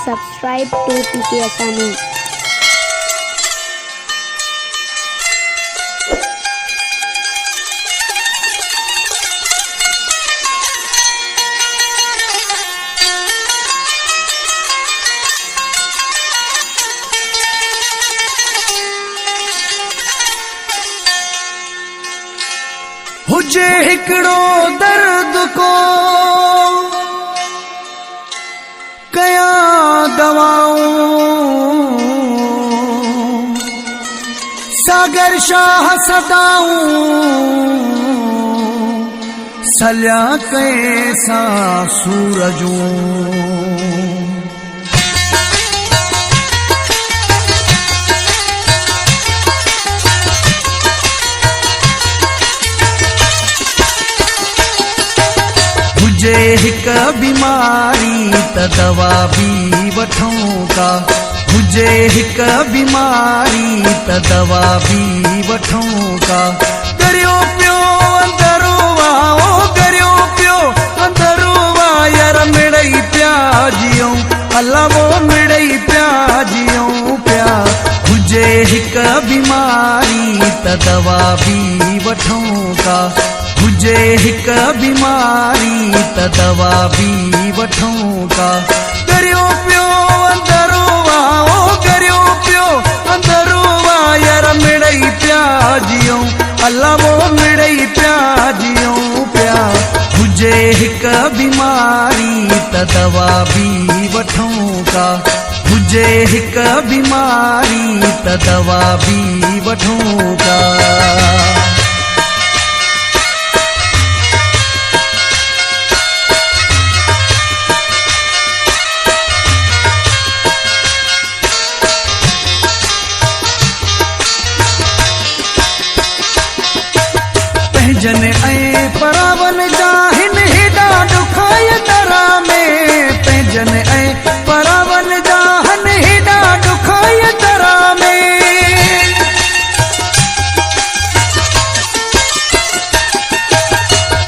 subscribe to PK Asani. हुजे हिकड़ो दर्द को कया दवाऊं, सागर शाह सदाऊं, सल्या कैसा सूरजूं। हुजे हिक बीमारी त दवा भी वठूं था, हुजे हिक बीमारी त दवा भी वठूं था। करियो पियो अंदरो वाओ, करियो पियो अंदरो वा, यार मिड़ई प्या जियूं, अल्लाह वो मिड़ई प्या जियूं प्या। हुजे हिक बीमारी त दवा भी वठूं था, हुजे हिक बीमारी त दवा भी वठूं था। करियो पियो अंदरो वाओ, करियो पियो अंदरो वा, यार मिड़ई प्या जियूं, अल्लाह वो मिड़ई प्या जियूं प्या। हुजे हिक बीमारी त दवा भी वठूं था, हुजे हिक बीमारी त दवा भी वठूं था। पंहिंजनि ऐं परावन जा हिन हेॾा ॾुखाय दरा में, पंहिंजनि ऐं परावन जा हिन हेॾा ॾुखाय दरा में।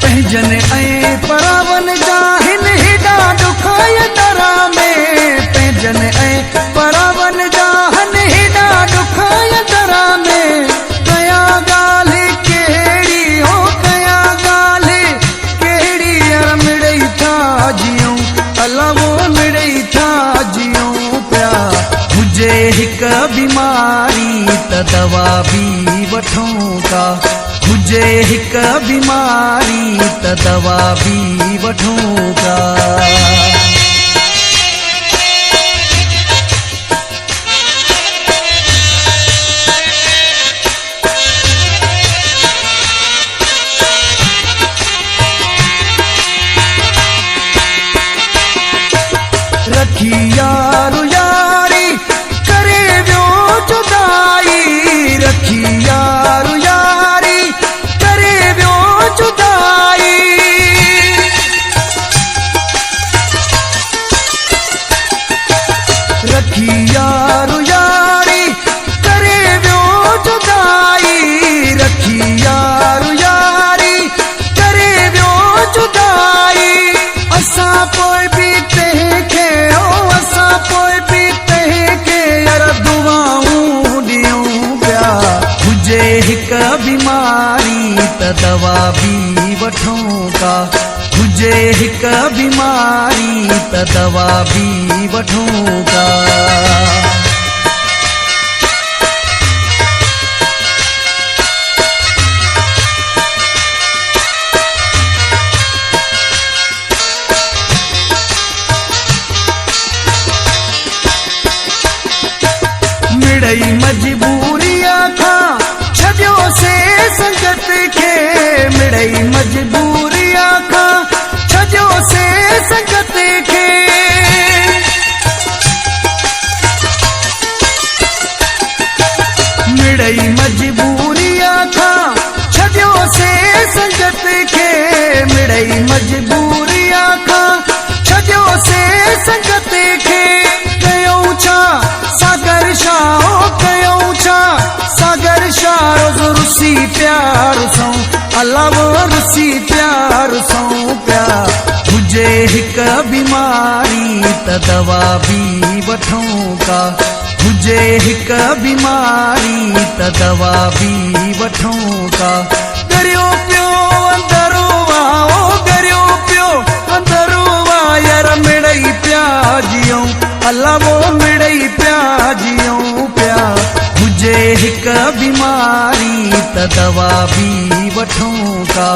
पंहिंजनि ऐं परावन जा हिन हेॾा ॾुखाय दरा में, पंहिंजनि ऐं परावन जा हिन हेॾा ॾुखाय दरा में। कया ॻाल्हि कहिड़ी हो, कया ॻाल्हि कहिड़ी, यार मिड़ई था जियूं, अल्लाह वो मिड़ई था जियूं प्या। हुजे हिक बीमारी त दवा भी वठूं था, हुजे हिक बीमारी त दवा भी वठूं था। रखी यारो यारी करे वियो जुदाई, रखी यारो यारी करे वियो जुदाई। रखी यारो यारी करे वियो जुदाई, रखी यारो यारी करे वियो जुदाई। असां पोइ बि तंहिंखे, ओ असां पोइ बि तंहिंखे, यार दुआऊं ॾियूं पिया। हुजे हिक बीमारी त दवा भी वठूं था, हुजे हिक बीमारी त दवा भी वठूं था। मिड़ई मजबूरिया खां छॾियो से संगत खे, मिड़ई मजबूरिया खां छॾियो से संगत खे। मिड़ई मजबूरिया खां छॾियो से संगत खे, मिड़ई मजबूरिया खां छॾियो से संगत खे। कयूं छा सागर शाह, कयूं छा सागर शाह, रोज़ रुसी प्यार सौ, अल्लाह वो रुसी प्यार सौ प्या। हुजे हिक बीमारी त त दवा बि वठूं का। हुजे हिक बीमारी त दवा बि वठूं का। गरियो पियो अंदरो वाओ, गरियो पियो अंदरो वा यार मिड़ई पिया जियूं, अल्लाह वो मिड़ई पिया जियूं पिया। हुजे हिक बीमारी त दवा बि वठूं का।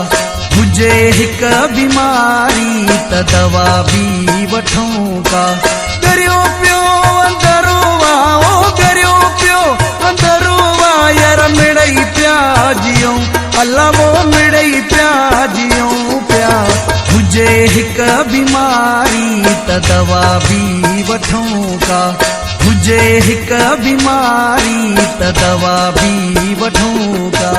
हुजे हिक बीमारी त दवा बि वठूं का। गरियो पियो अंदरो वाओ, गरियो पियो अंदरो वा यार मिड़ई पिया जियूं, अल्लाह वो मिड़ई पिया जियूं पिया। हुजे हिक बीमारी त दवा बि वठूं का। हुजे हिक बीमारी त दवा बि वठूं का।